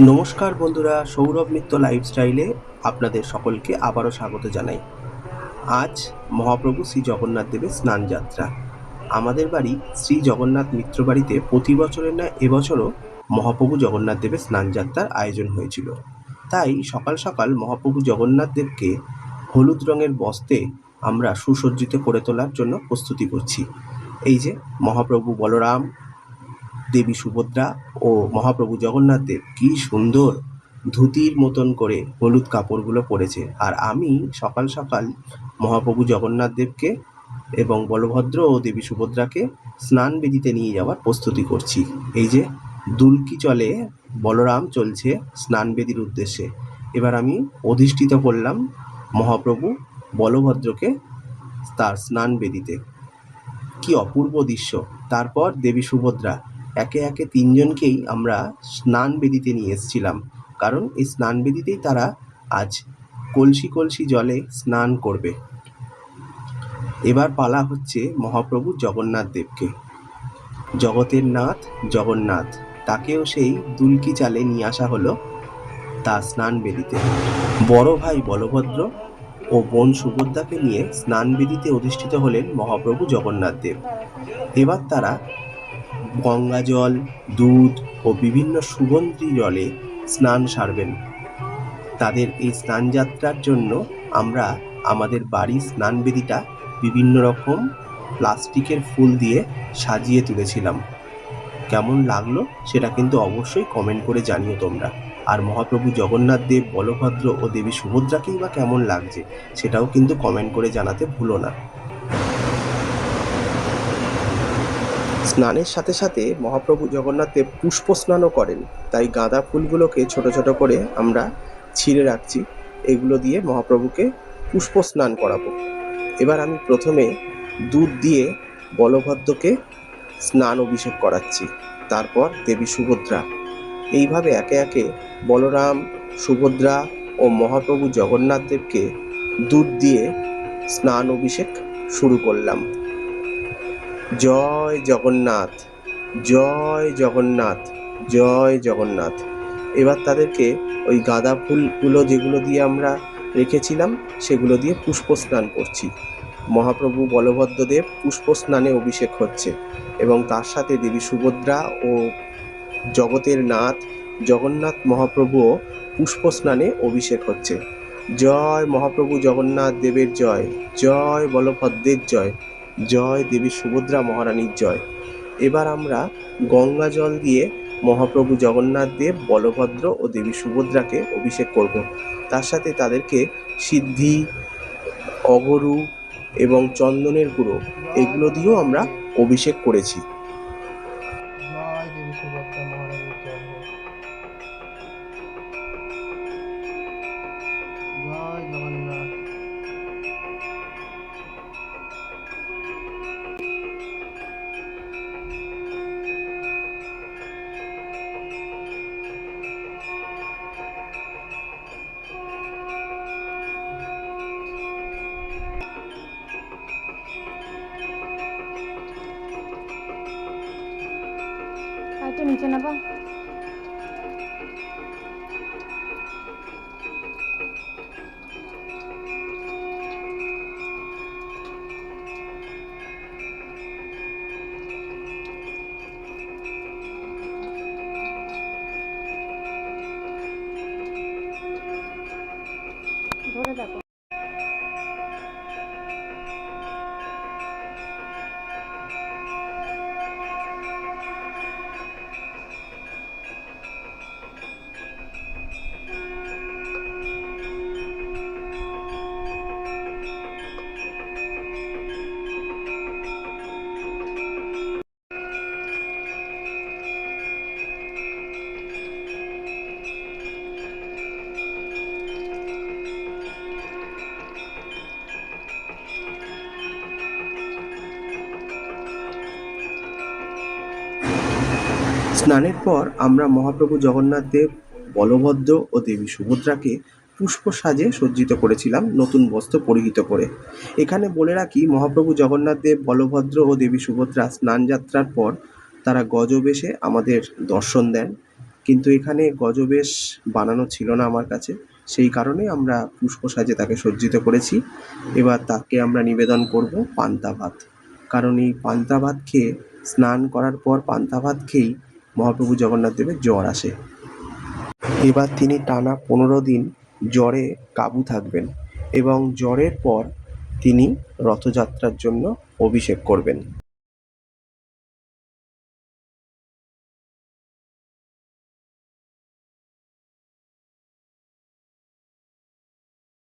নমস্কার বন্ধুরা, সৌরভ মিত্র লাইফস্টাইলে আপনাদের সকলকে আবারও স্বাগত জানাই। আজ মহাপ্রভু শ্রী জগন্নাথ দেবের স্নান যাত্রা। আমাদের বাড়ি শ্রী জগন্নাথ মিত্র বাড়িতে প্রতি বছরের ন্যায় এবছরও মহাপ্রভু জগন্নাথ দেবের স্নান যাত্রার আয়োজন হয়েছিল। তাই সকাল সকাল মহাপ্রভু জগন্নাথ দেবকে হলুদ রঙের বস্ত্রে আমরা সুসজ্জিত করে তোলার জন্য প্রস্তুতি করছি। এই যে মহাপ্রভু বলরাম, দেবী সুভদ্রা ও মহাপ্রভু জগন্নাথ দেব কি সুন্দর ধুতির মতন করে হলুদ কাপড়গুলো পরেছে। আর আমি সকাল সকাল মহাপ্রভু জগন্নাথ দেবকে এবং বলভদ্র ও দেবী সুভদ্রাকে স্নান বেদিতে নিয়ে যাওয়ার প্রস্তুতি করছি। এই যে দুলকি চলে বলরাম চলছে স্নান বেদির উদ্দেশ্যে। এবার আমি অধিষ্ঠিত করলাম মহাপ্রভু বলভদ্রকে তার স্নান বেদিতে। কি অপূর্ব দৃশ্য! তারপর দেবী সুভদ্রা একে একে তিনজনকেই আমরা স্নান বেদিতে নিয়ে এসেছিলাম, কারণ এই স্নান বেদিতেই তারা আজ কলসি কলসি জলে স্নান করবে। এবার পালা হচ্ছে মহাপ্রভু জগন্নাথ দেবকে। জগতের নাথ জগন্নাথ, তাকেও সেই দুলকি চালে নিয়ে আসা হলো তার স্নান বেদিতে। বড় ভাই বলভদ্র ও বোন সুভদ্রাকে নিয়ে স্নান বেদিতে অধিষ্ঠিত হলেন মহাপ্রভু জগন্নাথ দেব। এবার তারা গঙ্গা জল, দুধ ও বিভিন্ন সুগন্ধি জলে স্নান সারবেন। তাদের এই স্নান যাত্রার জন্য আমরা আমাদের বাড়ির স্নান বেদিটা বিভিন্ন রকম প্লাস্টিকের ফুল দিয়ে সাজিয়ে তুলেছিলাম। কেমন লাগলো সেটা কিন্তু অবশ্যই কমেন্ট করে জানিও তোমরা। আর মহাপ্রভু জগন্নাথ দেব, বলভদ্র ও দেবী সুভদ্রাকেই বা কেমন লাগছে সেটাও কিন্তু কমেন্ট করে জানাতে ভুলো না। স্নানের সাথে সাথে মহাপ্রভু জগন্নাথ দেব পুষ্প স্নানও করেন, তাই গাঁদা ফুলগুলোকে ছোট ছোট করে আমরা ছিঁড়ে রাখছি। এগুলো দিয়ে মহাপ্রভুকে পুষ্প স্নান করাবো। এবার আমি প্রথমে দুধ দিয়ে বলভদ্রকে স্নান অভিষেক করাচ্ছি, তারপর দেবী সুভদ্রা। এইভাবে একে একে বলরাম, সুভদ্রা ও মহাপ্রভু জগন্নাথ দেবকে দুধ দিয়ে স্নান অভিষেক শুরু করলাম। জয় জগন্নাথ, জয় জগন্নাথ, জয় জগন্নাথ। এবার তাদেরকে ওই গাঁদা ফুলগুলো যেগুলো দিয়ে আমরা রেখেছিলাম সেগুলো দিয়ে পুষ্প স্নান করছি। মহাপ্রভু বলভদ্রদেব পুষ্প স্নানে অভিষেক হচ্ছে এবং তার সাথে দেবী সুভদ্রা ও জগতের নাথ জগন্নাথ মহাপ্রভুও পুষ্প স্নানে অভিষেক হচ্ছে। জয় মহাপ্রভু জগন্নাথ দেবের জয়, জয় বলভদ্রের জয়, জয় দেবী সুভদ্রা মহারানীর জয়। এবার আমরা গঙ্গা জল দিয়ে মহাপ্রভু জগন্নাথ দেব, বলভদ্র ও দেবী সুভদ্রাকে অভিষেক করব। তার সাথে তাদেরকে সিদ্ধি, অগরু এবং চন্দনের গুঁড়ো এগুলো দিয়েও আমরা অভিষেক করেছি। জয় দেবী সুভদ্রা মহারানীর জয় হোক। জয় জগন্নাথ। একটু নিচে নেবা। ধরে দেখো। স্নানের পর আমরা মহাপ্রভু জগন্নাথ দেব, বলভদ্র ও দেবী সুভদ্রাকে পুষ্প সাজে সজ্জিত করেছিলাম নতুন বস্ত্র পরিহিত করে। এখানে বলে রাখি, মহাপ্রভু জগন্নাথ দেব, বলভদ্র ও দেবী সুভদ্রা স্নান যাত্রার পর তারা গজবেশে আমাদের দর্শন দেন। কিন্তু এখানে গজবেশ বানানো ছিল না আমার কাছে, সেই কারণে আমরা পুষ্প সাজে তাকে সজ্জিত করেছি। এবার তাকে আমরা নিবেদন করব পান্তা ভাত, কারণ এই পান্তা ভাত খেয়ে, স্নান করার পর পান্তা ভাত খেয়েই মহাপ্রভু জগন্নাথ দেবের জ্বর আসে। এবার তিনি টানা 15 দিন জ্বরে কাবু থাকবেন এবং জ্বরের পর তিনি রথযাত্রার জন্য অভিষেক করবেন।